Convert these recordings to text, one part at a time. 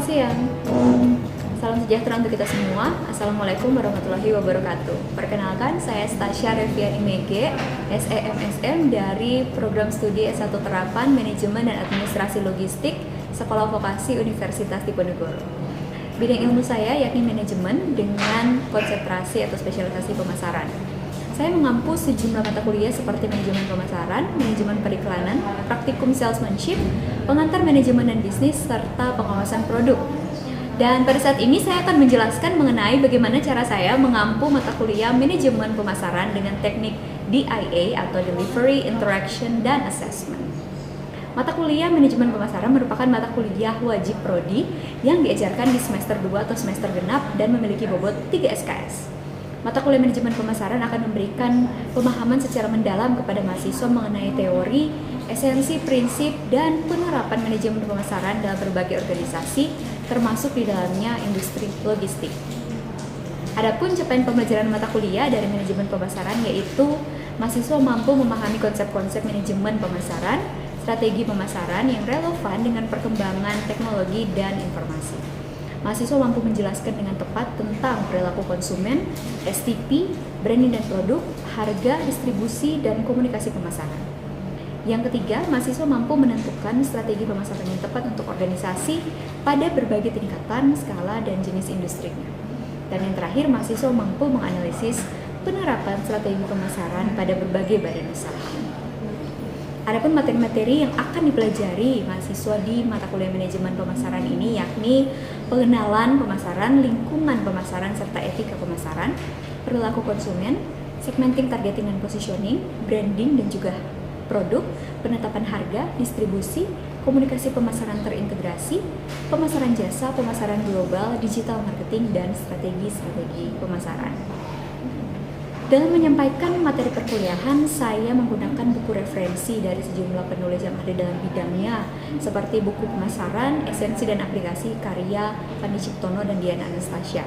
siang. Salam sejahtera untuk kita semua. Assalamualaikum warahmatullahi wabarakatuh. Perkenalkan, saya Stasia Reviani Mege, SEMSM dari Program Studi S1 Terapan Manajemen dan Administrasi Logistik Sekolah Vokasi Universitas Diponegoro. Bidang ilmu saya yakni manajemen dengan konsentrasi atau spesialisasi pemasaran. Saya mengampu sejumlah mata kuliah seperti manajemen pemasaran, manajemen periklanan, praktikum salesmanship, pengantar manajemen dan bisnis, serta pengawasan produk. Dan pada saat ini saya akan menjelaskan mengenai bagaimana cara saya mengampu mata kuliah manajemen pemasaran dengan teknik DIA atau Delivery, Interaction, dan Assessment. Mata kuliah manajemen pemasaran merupakan mata kuliah wajib prodi yang diajarkan di semester 2 atau semester genap dan memiliki bobot 3 SKS. Mata kuliah manajemen pemasaran akan memberikan pemahaman secara mendalam kepada mahasiswa mengenai teori, esensi, prinsip, dan penerapan manajemen pemasaran dalam berbagai organisasi, termasuk di dalamnya industri logistik. Adapun capaian pembelajaran mata kuliah dari manajemen pemasaran yaitu mahasiswa mampu memahami konsep-konsep manajemen pemasaran, strategi pemasaran yang relevan dengan perkembangan teknologi dan informasi. Mahasiswa mampu menjelaskan dengan tepat tentang perilaku konsumen, STP, branding dan produk, harga, distribusi, dan komunikasi pemasaran. Yang ketiga, mahasiswa mampu menentukan strategi pemasaran yang tepat untuk organisasi pada berbagai tingkatan, skala, dan jenis industrinya. Dan yang terakhir, mahasiswa mampu menganalisis penerapan strategi pemasaran pada berbagai badan usaha. Adapun materi-materi yang akan dipelajari mahasiswa di mata kuliah manajemen pemasaran ini yakni pengenalan pemasaran, lingkungan pemasaran, serta etika pemasaran, perilaku konsumen, segmenting, targeting, dan positioning, branding dan juga produk, penetapan harga, distribusi, komunikasi pemasaran terintegrasi, pemasaran jasa, pemasaran global, digital marketing, dan strategi-strategi pemasaran. Dalam menyampaikan materi perkuliahan, saya menggunakan buku referensi dari sejumlah penulis yang ada dalam bidangnya, seperti buku pemasaran, esensi dan aplikasi karya Fandi Ciptono dan Diana Anastasia.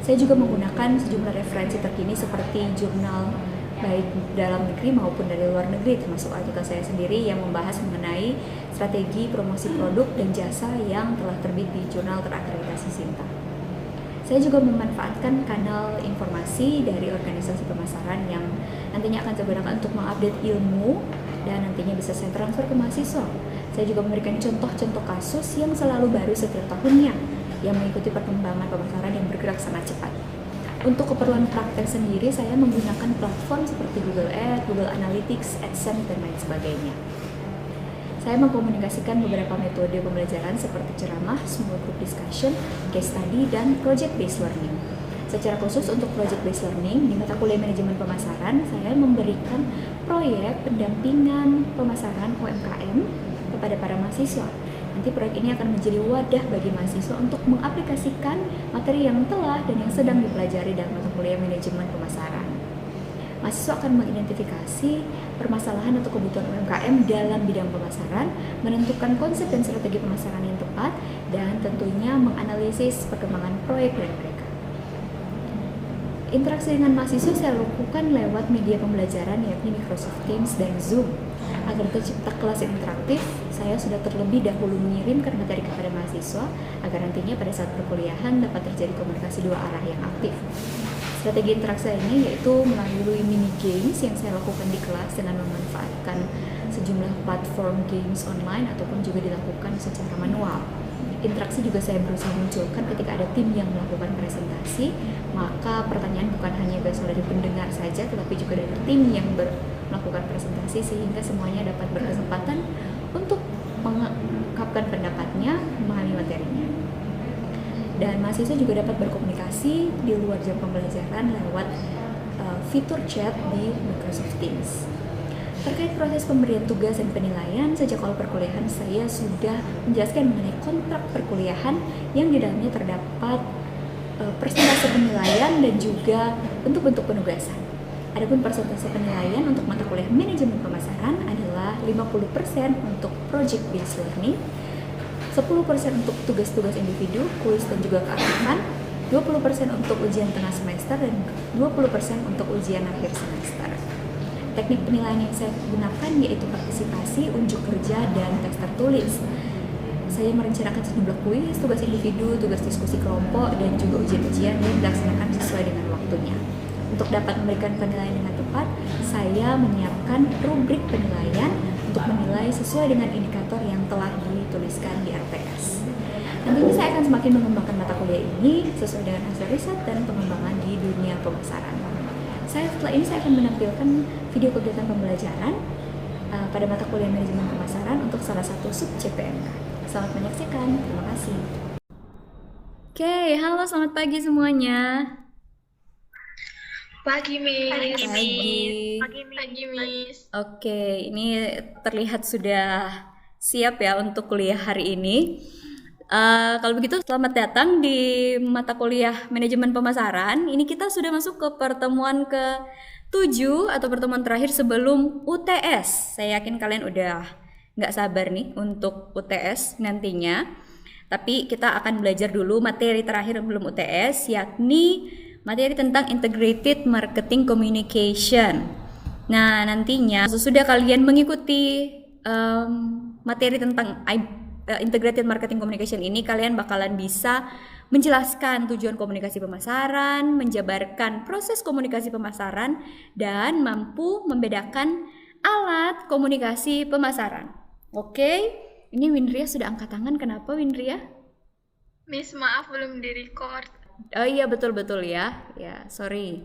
Saya juga menggunakan sejumlah referensi terkini seperti jurnal baik dalam negeri maupun dari luar negeri, termasuk artikel saya sendiri yang membahas mengenai strategi promosi produk dan jasa yang telah terbit di jurnal terakreditasi Sinta. Saya juga memanfaatkan kanal informasi dari organisasi pemasaran yang nantinya akan saya gunakan untuk mengupdate ilmu dan nantinya bisa saya transfer ke mahasiswa. Saya juga memberikan contoh-contoh kasus yang selalu baru setiap tahunnya yang mengikuti perkembangan pemasaran yang bergerak sangat cepat. Untuk keperluan praktek sendiri, saya menggunakan platform seperti Google Ads, Google Analytics, AdSense, dan lain sebagainya. Saya mengkomunikasikan beberapa metode pembelajaran seperti ceramah, small group discussion, case study, dan project-based learning. Secara khusus untuk project-based learning, di mata kuliah manajemen pemasaran, saya memberikan proyek pendampingan pemasaran UMKM kepada para mahasiswa. Nanti proyek ini akan menjadi wadah bagi mahasiswa untuk mengaplikasikan materi yang telah dan yang sedang dipelajari dalam mata kuliah manajemen pemasaran. Mahasiswa akan mengidentifikasi permasalahan atau kebutuhan UMKM dalam bidang pemasaran, menentukan konsep dan strategi pemasaran yang tepat, dan tentunya menganalisis perkembangan proyek dari mereka. Interaksi dengan mahasiswa saya lakukan lewat media pembelajaran yakni Microsoft Teams dan Zoom. Agar tercipta kelas yang interaktif, saya sudah terlebih dahulu mengirimkan materi kepada mahasiswa agar nantinya pada saat perkuliahan dapat terjadi komunikasi dua arah yang aktif. Strategi interaksi ini yaitu melalui mini games yang saya lakukan di kelas dengan memanfaatkan sejumlah platform games online ataupun juga dilakukan secara manual. Interaksi juga saya berusaha munculkan ketika ada tim yang melakukan presentasi, maka pertanyaan bukan hanya berasal dari pendengar saja, tetapi juga dari tim yang melakukan presentasi sehingga semuanya dapat berkesempatan untuk mengungkapkan pendapatnya, memahami materinya. Dan mahasiswa juga dapat berkomunikasi di luar jam pembelajaran lewat fitur chat di Microsoft Teams. Terkait proses pemberian tugas dan penilaian, sejak awal perkuliahan saya sudah menjelaskan mengenai kontrak perkuliahan yang di dalamnya terdapat persentase penilaian dan juga bentuk-bentuk penugasan. Adapun persentase penilaian untuk mata kuliah manajemen pemasaran adalah 50% untuk project based learning, 10% untuk tugas-tugas individu, kuis dan juga keaktifan, 20% untuk ujian tengah semester, dan 20% untuk ujian akhir semester. Teknik penilaian yang saya gunakan yaitu partisipasi, unjuk kerja, dan tes tertulis. saya merencanakan sejumlah kuis, tugas individu, tugas diskusi kelompok, dan juga ujian-ujian yang dilaksanakan sesuai dengan waktunya. Untuk dapat memberikan penilaian dengan tepat, saya menyiapkan rubrik penilaian untuk menilai sesuai dengan indikator yang telah dituliskan di RTS. Nantinya saya akan semakin mengembangkan mata kuliah ini sesuai dengan hasil riset dan pengembangan di dunia pemasaran. Setelah ini saya akan menampilkan video kegiatan pembelajaran pada mata kuliah manajemen pemasaran untuk salah satu sub CPMK. Selamat menyaksikan, terima kasih. Oke, halo selamat pagi semuanya. Pagi, Miss. Pagi, Miss. Oke, ini terlihat sudah siap ya untuk kuliah hari ini. Kalau begitu selamat datang di mata kuliah manajemen pemasaran. Ini kita sudah masuk ke pertemuan ke-7 atau pertemuan terakhir sebelum UTS. Saya yakin kalian udah nggak sabar nih untuk UTS nantinya. Tapi kita akan belajar dulu materi terakhir sebelum UTS, yakni materi tentang Integrated Marketing Communication. Nah, nantinya sesudah kalian mengikuti materi tentang Integrated Marketing Communication ini, kalian bakalan bisa menjelaskan tujuan komunikasi pemasaran, menjabarkan proses komunikasi pemasaran, dan mampu membedakan alat komunikasi pemasaran. Oke, ini Windria sudah angkat tangan. Kenapa Windria? Miss, maaf belum direcord. Oh iya, betul-betul ya. Ya, sorry.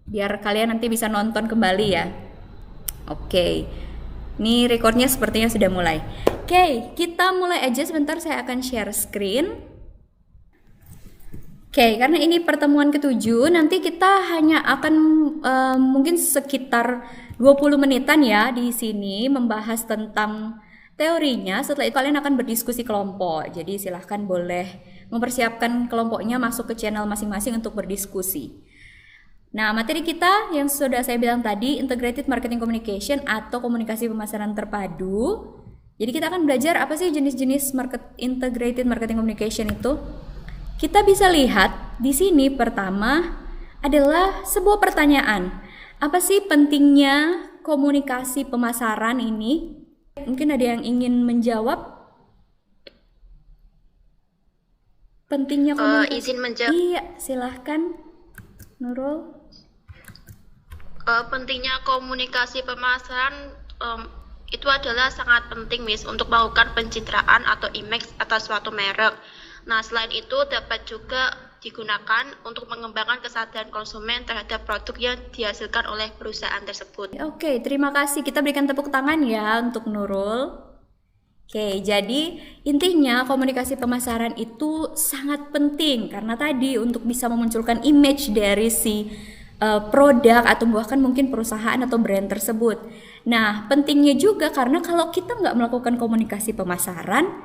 Biar kalian nanti bisa nonton kembali ya. Oke. Ini recordnya sepertinya sudah mulai. Oke, kita mulai aja sebentar, saya akan share screen. Oke, karena ini pertemuan ke-7, nanti kita hanya akan mungkin sekitar 20 menitan ya di sini membahas tentang teorinya. Setelah itu kalian akan berdiskusi kelompok. Jadi silahkan boleh mempersiapkan kelompoknya masuk ke channel masing-masing untuk berdiskusi. Nah, materi kita yang sudah saya bilang tadi, Integrated Marketing Communication atau komunikasi pemasaran terpadu. Jadi kita akan belajar apa sih jenis-jenis Integrated Marketing Communication itu. Kita bisa lihat di sini pertama adalah sebuah pertanyaan. Apa sih pentingnya komunikasi pemasaran ini? Mungkin ada yang ingin menjawab? Pentingnya komunikasi. Izin menjawab. Iya, silahkan Nurul. Pentingnya komunikasi pemasaran itu adalah sangat penting, Miss, untuk melakukan pencitraan atau image atas suatu merek. Nah, selain itu dapat juga digunakan untuk mengembangkan kesadaran konsumen terhadap produk yang dihasilkan oleh perusahaan tersebut. Oke, terima kasih. Kita berikan tepuk tangan ya untuk Nurul. Oke, jadi intinya komunikasi pemasaran itu sangat penting karena tadi untuk bisa memunculkan image dari si produk atau bahkan mungkin perusahaan atau brand tersebut. Nah, pentingnya juga karena kalau kita nggak melakukan komunikasi pemasaran,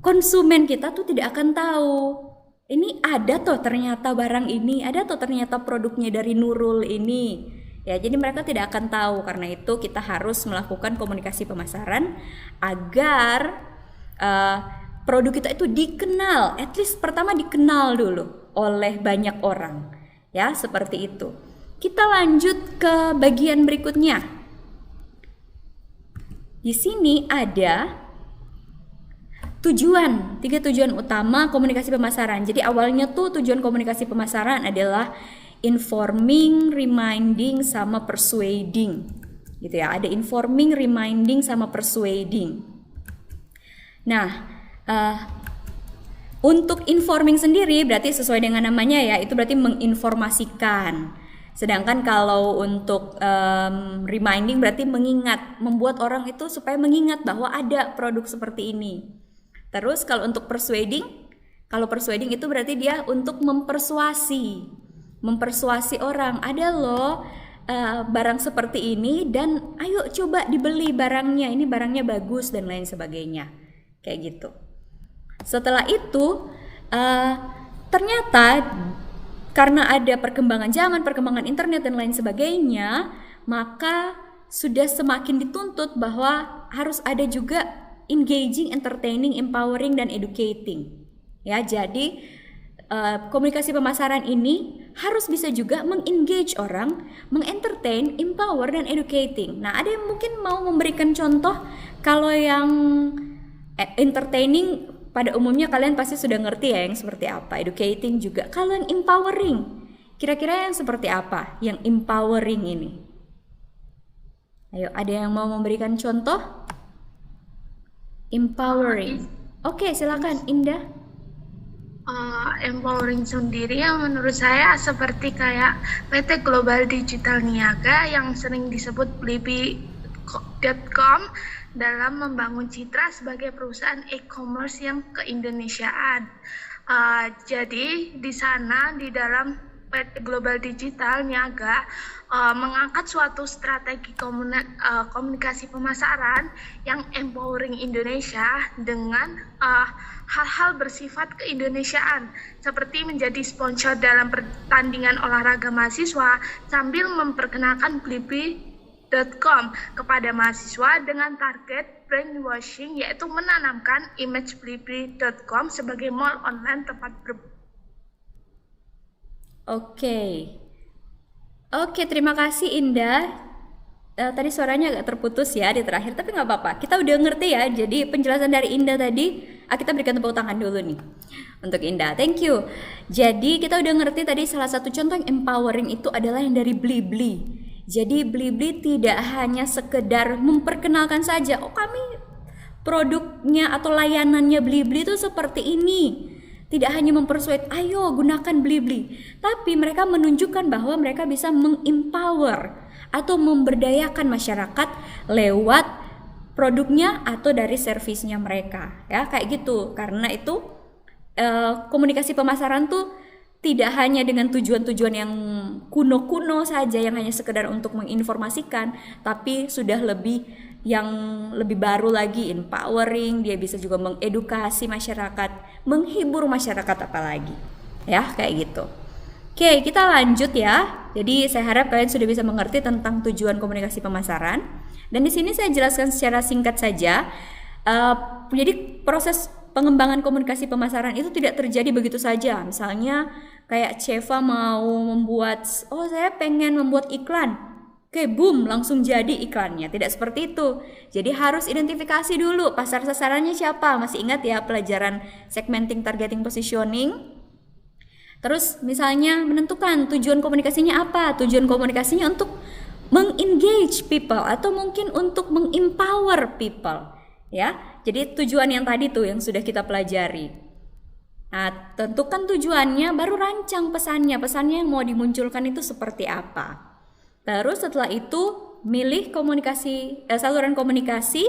konsumen kita tuh tidak akan tahu. Ini ada toh ternyata barang ini, ada toh ternyata produknya dari Nurul ini. Ya, jadi mereka tidak akan tahu. Karena itu kita harus melakukan komunikasi pemasaran agar produk kita itu dikenal, at least pertama dikenal dulu oleh banyak orang. Ya, seperti itu. Kita lanjut ke bagian berikutnya. Di sini ada tiga tujuan utama komunikasi pemasaran. Jadi awalnya tuh tujuan komunikasi pemasaran adalah informing, reminding, sama persuading. Gitu ya, ada informing, reminding, sama persuading. Nah, untuk informing sendiri berarti sesuai dengan namanya ya, itu berarti menginformasikan. Sedangkan kalau untuk reminding berarti mengingat, membuat orang itu supaya mengingat bahwa ada produk seperti ini. Terus kalau untuk persuading itu berarti dia untuk mempersuasi orang, ada loh barang seperti ini dan ayo coba dibeli barangnya, ini barangnya bagus dan lain sebagainya. Kayak gitu. Setelah itu ternyata karena ada perkembangan zaman, perkembangan internet dan lain sebagainya, maka sudah semakin dituntut bahwa harus ada juga engaging, entertaining, empowering, dan educating. Ya, jadi komunikasi pemasaran ini harus bisa juga mengengage orang, mengentertain, empower, dan educating. Nah, ada yang mungkin mau memberikan contoh kalau yang Entertaining pada umumnya kalian pasti sudah ngerti ya yang seperti apa. Educating juga. Kalau yang empowering, kira-kira yang seperti apa yang empowering ini? Ayo, ada yang mau memberikan contoh? Empowering. Oke, silakan Indah. Empowering sendiri yang menurut saya seperti kayak PT Global Digital Niaga yang sering disebut Blibli.com dalam membangun citra sebagai perusahaan e-commerce yang keindonesiaan. Jadi di sana di dalam PT Global Digital Niaga mengangkat suatu strategi komunikasi pemasaran yang empowering Indonesia dengan hal-hal bersifat keindonesiaan seperti menjadi sponsor dalam pertandingan olahraga mahasiswa sambil memperkenalkan Blibli.com kepada mahasiswa dengan target brainwashing, yaitu menanamkan image Blibli.com sebagai mall online tempat Oke, terima kasih Indah. Tadi suaranya agak terputus ya di terakhir, tapi nggak apa-apa. Kita udah ngerti ya. Jadi penjelasan dari Indah tadi, kita berikan tepuk tangan dulu nih untuk Indah. Thank you. Jadi kita udah ngerti tadi salah satu contoh yang empowering itu adalah yang dari Blibli. Jadi Blibli tidak hanya sekedar memperkenalkan saja, oh kami produknya atau layanannya Blibli itu seperti ini. Tidak hanya mempersuade, ayo gunakan Blibli, tapi mereka menunjukkan bahwa mereka bisa mengempower atau memberdayakan masyarakat lewat produknya atau dari servisnya mereka, ya kayak gitu. Karena itu komunikasi pemasaran tuh tidak hanya dengan tujuan-tujuan yang kuno-kuno saja, yang hanya sekedar untuk menginformasikan, tapi sudah yang lebih baru lagi, empowering. Dia bisa juga mengedukasi masyarakat, menghibur masyarakat apalagi, ya kayak gitu. Oke, kita lanjut ya. Jadi saya harap kalian sudah bisa mengerti tentang tujuan komunikasi pemasaran. Dan di sini saya jelaskan secara singkat saja. Jadi proses pengembangan komunikasi pemasaran itu tidak terjadi begitu saja. Misalnya kayak Cheva mau membuat, saya pengen membuat iklan. Oke, boom, langsung jadi iklannya. Tidak seperti itu. Jadi harus identifikasi dulu pasar sasarannya siapa. Masih ingat ya pelajaran segmenting, targeting, positioning? Terus misalnya menentukan tujuan komunikasinya apa. Tujuan komunikasinya untuk mengengage people atau mungkin untuk mengempower people. Ya, jadi tujuan yang tadi tuh yang sudah kita pelajari. Nah, tentukan tujuannya, baru rancang pesannya. Pesannya yang mau dimunculkan itu seperti apa. Terus setelah itu milih saluran komunikasi,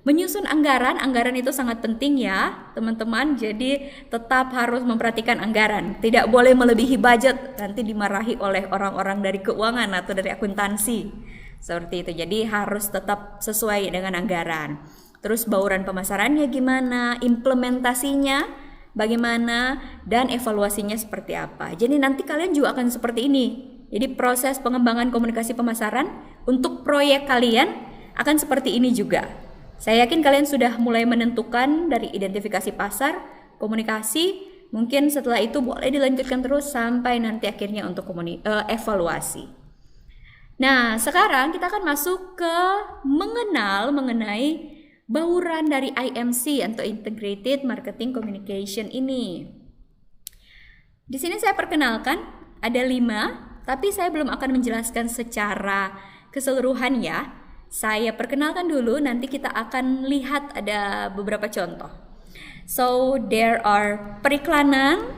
menyusun anggaran. Anggaran itu sangat penting ya teman-teman. Jadi tetap harus memperhatikan anggaran. Tidak boleh melebihi budget, nanti dimarahi oleh orang-orang dari keuangan atau dari akuntansi. Seperti itu. Jadi harus tetap sesuai dengan anggaran. Terus bauran pemasarannya gimana, implementasinya bagaimana, dan evaluasinya seperti apa. Jadi nanti kalian juga akan seperti ini. Jadi proses pengembangan komunikasi pemasaran untuk proyek kalian akan seperti ini juga. Saya yakin kalian sudah mulai menentukan dari identifikasi pasar, komunikasi, mungkin setelah itu boleh dilanjutkan terus sampai nanti akhirnya untuk evaluasi. Nah, sekarang kita akan masuk ke mengenai bauran dari IMC atau Integrated Marketing Communication ini. Di sini saya perkenalkan ada 5. Tapi saya belum akan menjelaskan secara keseluruhan ya. Saya perkenalkan dulu, nanti kita akan lihat ada beberapa contoh. So, there are periklanan,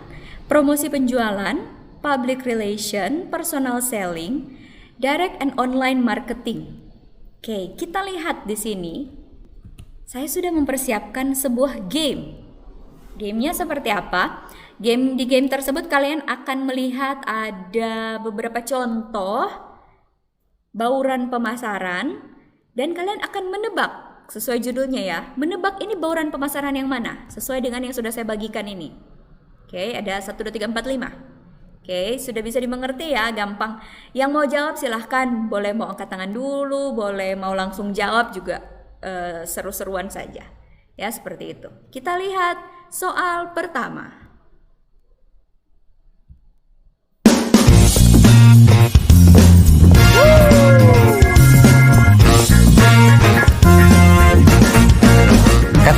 promosi penjualan, public relation, personal selling, direct and online marketing. Oke, kita lihat di sini. Saya sudah mempersiapkan sebuah game. Gamenya seperti apa? Di game tersebut kalian akan melihat ada beberapa contoh bauran pemasaran dan kalian akan menebak sesuai judulnya ya. Menebak ini bauran pemasaran yang mana sesuai dengan yang sudah saya bagikan ini. Oke, ada 1, 2, 3, 4, 5. Oke, sudah bisa dimengerti ya, gampang. Yang mau jawab silahkan, boleh mau angkat tangan dulu, boleh mau langsung jawab juga, seru-seruan saja. Ya, seperti itu. Kita lihat soal pertama.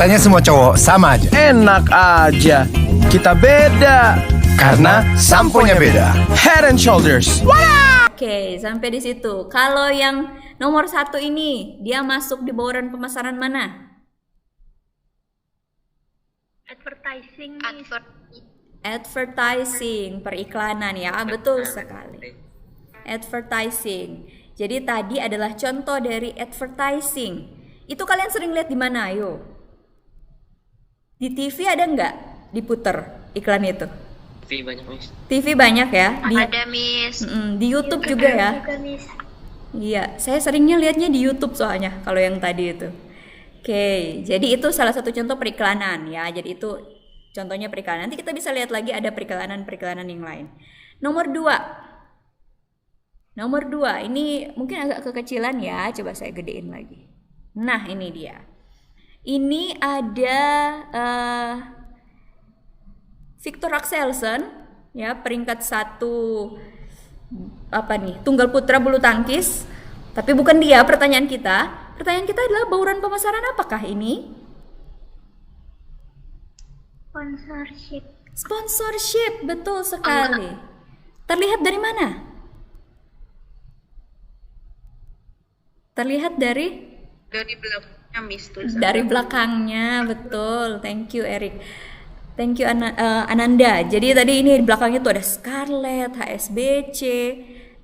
Katanya semua cowok sama aja. Enak aja. Kita beda. Karena samponya beda. Head and Shoulders. Oke, sampai di situ. Kalau yang nomor 1 ini, dia masuk di bauran pemasaran mana? Advertising. Advertising, periklanan ya, betul sekali. Advertising. Jadi tadi adalah contoh dari advertising. Itu kalian sering lihat di mana? Ayo. Di TV ada nggak diputer iklan itu? TV banyak, Miss. TV banyak ya. Ada, Miss. Di YouTube juga ya. Juga, Miss. Iya, saya seringnya lihatnya di YouTube soalnya kalau yang tadi itu. Oke, jadi itu salah satu contoh periklanan ya. Jadi itu contohnya periklanan. Nanti kita bisa lihat lagi ada periklanan-periklanan yang lain. Nomor 2. Nomor 2, ini mungkin agak kekecilan ya. Coba saya gedein lagi. Nah, ini dia. Ini ada Victor Axelsen ya, peringkat 1 apa nih, tunggal putra bulu tangkis. Tapi bukan dia pertanyaan kita. Pertanyaan kita adalah bauran pemasaran apakah ini? Sponsorship. Sponsorship, betul sekali. Terlihat dari mana? Terlihat dari belakangnya, Miss. Tulisan. dari belakangnya, betul. Thank you Eric. Thank you Ananda. Jadi tadi ini di belakangnya tuh ada Scarlett, HSBC,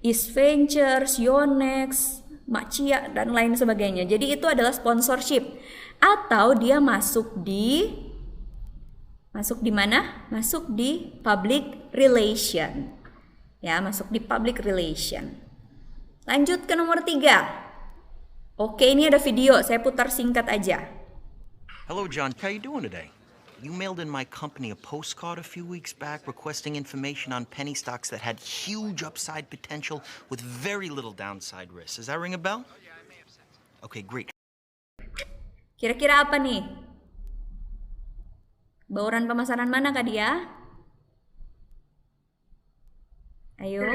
East Ventures, Yonex, Macia dan lain sebagainya. Jadi itu adalah sponsorship. Atau dia masuk di mana? Masuk di public relation. Ya, masuk di public relation. Lanjut ke nomor 3. Oke, ini ada video. Saya putar singkat aja. Hello, John. How you doing today? You mailed in my company a postcard a few weeks back requesting information on penny stocks that had huge upside potential with very little downside risk. Does that ring a bell? Okay, great. Kira-kira apa nih? Bauran pemasaran mana Kak dia? Ayo.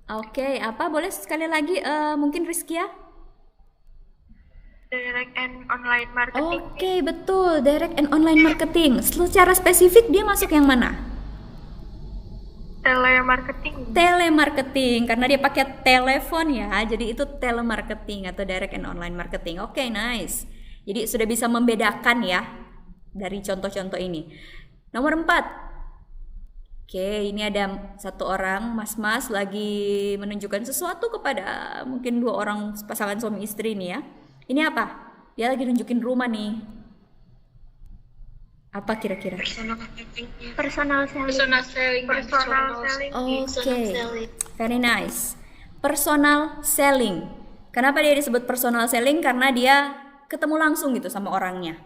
Oke, apa? Boleh sekali lagi mungkin Rizkia? Direct and online marketing. Oke, betul. Direct and online marketing. Secara spesifik dia masuk yang mana? Telemarketing. Telemarketing, karena dia pakai telepon ya. Jadi itu telemarketing atau direct and online marketing. Oke, nice. Jadi sudah bisa membedakan ya dari contoh-contoh ini. Nomor 4. Oke, ini ada satu orang mas-mas lagi menunjukkan sesuatu kepada mungkin 2 orang pasangan suami istri nih ya. Ini apa? Dia lagi nunjukin rumah nih. Apa kira-kira? Personal selling. Oke, very nice. Personal selling. Kenapa dia disebut personal selling? Karena dia ketemu langsung gitu sama orangnya.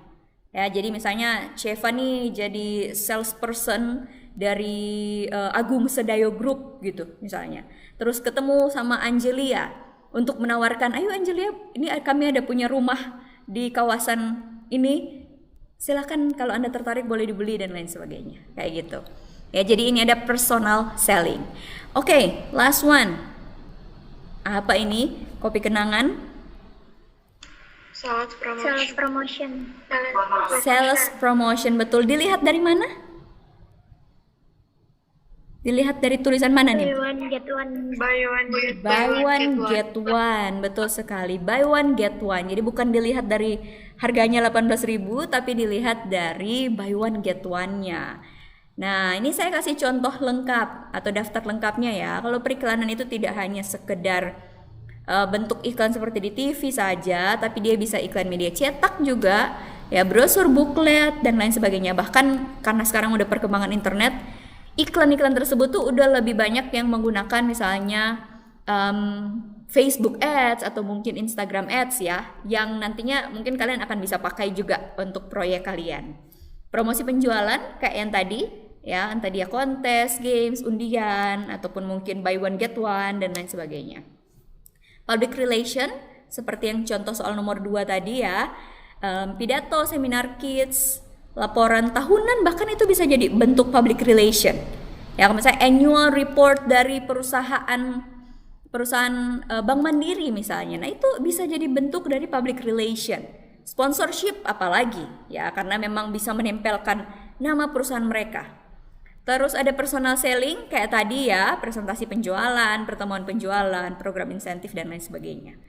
Ya, jadi misalnya Sheva nih jadi salesperson dari Agung Sedayo Group gitu misalnya. Terus ketemu sama Angelia untuk menawarkan, ayo Angelia, ini kami ada punya rumah di kawasan ini, silakan kalau Anda tertarik boleh dibeli dan lain sebagainya, kayak gitu. Ya, jadi ini ada personal selling. Oke, last one. Apa ini? Kopi kenangan. Sales promotion. Sales promotion, betul. Dilihat dari mana? Dilihat dari tulisan mana nih? Buy one get one. Buy one get one, betul sekali. Buy one get one. Jadi bukan dilihat dari harganya 18.000, tapi dilihat dari buy one get one-nya. Nah, ini saya kasih contoh lengkap atau daftar lengkapnya ya. Kalau periklanan itu tidak hanya sekedar bentuk iklan seperti di TV saja, tapi dia bisa iklan media cetak juga, ya brosur, buklet dan lain sebagainya. Bahkan karena sekarang udah perkembangan internet, iklan-iklan tersebut tuh udah lebih banyak yang menggunakan misalnya Facebook Ads atau mungkin Instagram Ads ya, yang nantinya mungkin kalian akan bisa pakai juga untuk proyek kalian. Promosi penjualan kayak yang tadi ya, entah dia kontes, games, undian, ataupun mungkin buy one get one dan lain sebagainya. Public relation seperti yang contoh soal nomor 2 tadi ya, pidato, seminar kids, laporan tahunan, bahkan itu bisa jadi bentuk public relation. Ya, misalnya annual report dari perusahaan perusahaan Bank Mandiri misalnya. Nah, itu bisa jadi bentuk dari public relation, sponsorship apalagi ya, karena memang bisa menempelkan nama perusahaan mereka. Terus ada personal selling kayak tadi ya, presentasi penjualan, pertemuan penjualan, program insentif dan lain sebagainya.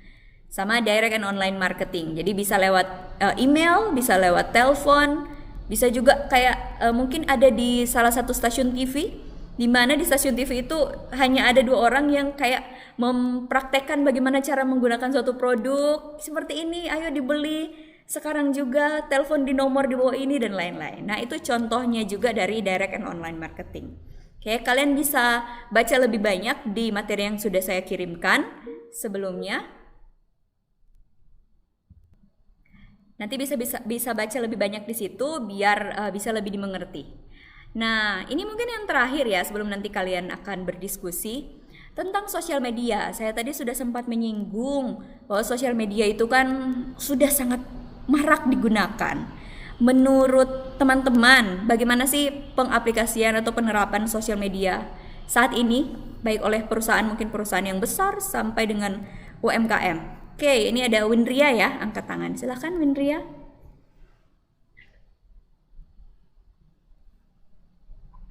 Sama direct and online marketing. Jadi bisa lewat email, bisa lewat telepon, bisa juga kayak mungkin ada di salah satu stasiun TV, di mana di stasiun TV itu hanya ada 2 orang yang kayak mempraktekkan bagaimana cara menggunakan suatu produk seperti ini, ayo dibeli sekarang juga, telepon di nomor di bawah ini dan lain-lain. Nah, itu contohnya juga dari direct and online marketing. Oke, kalian bisa baca lebih banyak di materi yang sudah saya kirimkan sebelumnya. Nanti bisa baca lebih banyak di situ biar bisa lebih dimengerti. Nah, ini mungkin yang terakhir ya sebelum nanti kalian akan berdiskusi tentang sosial media. Saya tadi sudah sempat menyinggung bahwa sosial media itu kan sudah sangat marak digunakan. Menurut teman-teman, bagaimana sih pengaplikasian atau penerapan sosial media saat ini, baik oleh perusahaan, mungkin perusahaan yang besar sampai dengan UMKM? Oke, ini ada Windria ya, angkat tangan. Silakan Windria.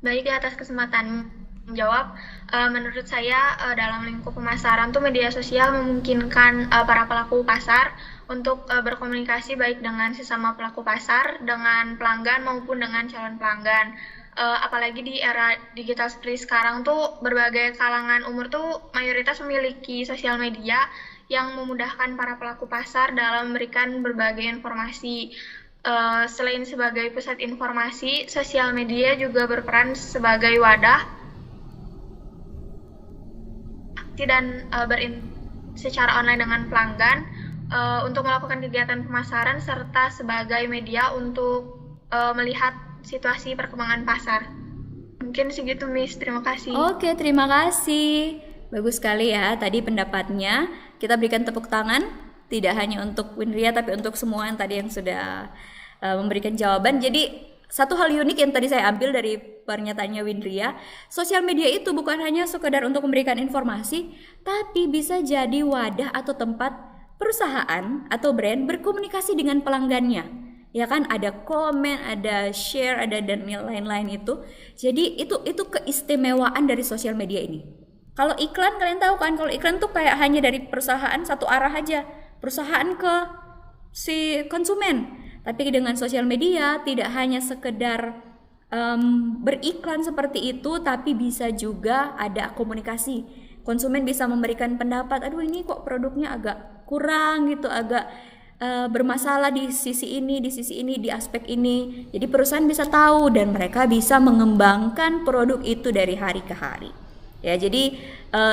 Baik, atas kesempatan menjawab. Menurut saya dalam lingkup pemasaran tuh media sosial memungkinkan para pelaku pasar untuk berkomunikasi baik dengan sesama pelaku pasar, dengan pelanggan maupun dengan calon pelanggan. Apalagi di era digital seperti sekarang tuh berbagai kalangan umur tuh mayoritas memiliki sosial media yang memudahkan para pelaku pasar dalam memberikan berbagai informasi. Selain sebagai pusat informasi, sosial media juga berperan sebagai wadah dan secara online dengan pelanggan untuk melakukan kegiatan pemasaran serta sebagai media untuk melihat situasi perkembangan pasar. Mungkin segitu, Miss. Terima kasih. Oke, terima kasih. Bagus sekali ya tadi pendapatnya. Kita berikan tepuk tangan tidak hanya untuk Windria tapi untuk semua yang tadi yang sudah memberikan jawaban. Jadi satu hal unik yang tadi saya ambil dari pernyataannya Windria, sosial media itu bukan hanya sekedar untuk memberikan informasi, tapi bisa jadi wadah atau tempat perusahaan atau brand berkomunikasi dengan pelanggannya. Ya kan, ada komen, ada share, ada dan lain-lain itu. Jadi itu keistimewaan dari sosial media ini. Kalau iklan, kalian tahu kan, kalau iklan tuh kayak hanya dari perusahaan satu arah aja, perusahaan ke si konsumen. Tapi dengan sosial media tidak hanya sekedar beriklan seperti itu, tapi bisa juga ada komunikasi. Konsumen bisa memberikan pendapat, aduh ini kok produknya agak kurang gitu, agak bermasalah di sisi ini, di aspek ini. Jadi perusahaan bisa tahu dan mereka bisa mengembangkan produk itu dari hari ke hari. Ya, jadi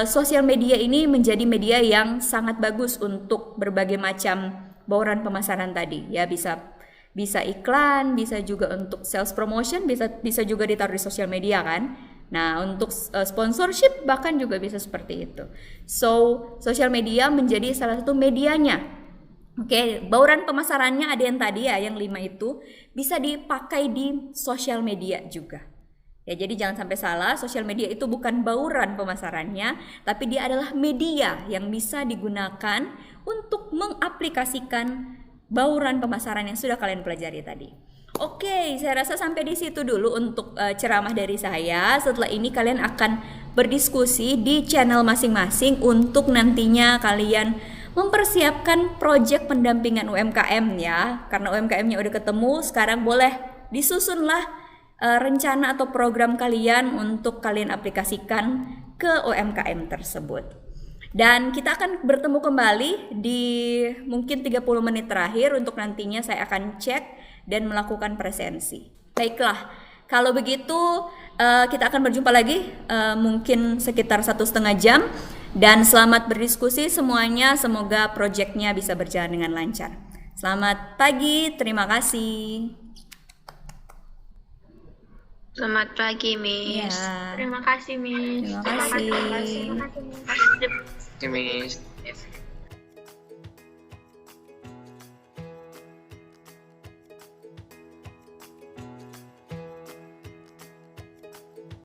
sosial media ini menjadi media yang sangat bagus untuk berbagai macam bauran pemasaran tadi. Ya, bisa iklan, bisa juga untuk sales promotion, bisa juga ditaruh di sosial media kan. Nah, untuk sponsorship bahkan juga bisa seperti itu. So, sosial media menjadi salah satu medianya. Oke, bauran pemasarannya ada yang tadi ya, yang 5 itu bisa dipakai di sosial media juga. Ya, jadi jangan sampai salah, sosial media itu bukan bauran pemasarannya, tapi dia adalah media yang bisa digunakan untuk mengaplikasikan bauran pemasaran yang sudah kalian pelajari tadi. Oke, saya rasa sampai di situ dulu untuk ceramah dari saya. Setelah ini kalian akan berdiskusi di channel masing-masing untuk nantinya kalian mempersiapkan proyek pendampingan UMKM ya. Karena UMKM-nya udah ketemu, sekarang boleh disusunlah rencana atau program kalian untuk kalian aplikasikan ke UMKM tersebut. Dan kita akan bertemu kembali di mungkin 30 menit terakhir untuk nantinya saya akan cek dan melakukan presensi. Baiklah, kalau begitu kita akan berjumpa lagi mungkin sekitar 1,5 jam. Dan selamat berdiskusi semuanya, semoga proyeknya bisa berjalan dengan lancar. Selamat pagi, terima kasih. Selamat pagi, Miss. Ya. Terima kasih, Miss. Terima kasih. Terima kasih, Miss. Miss.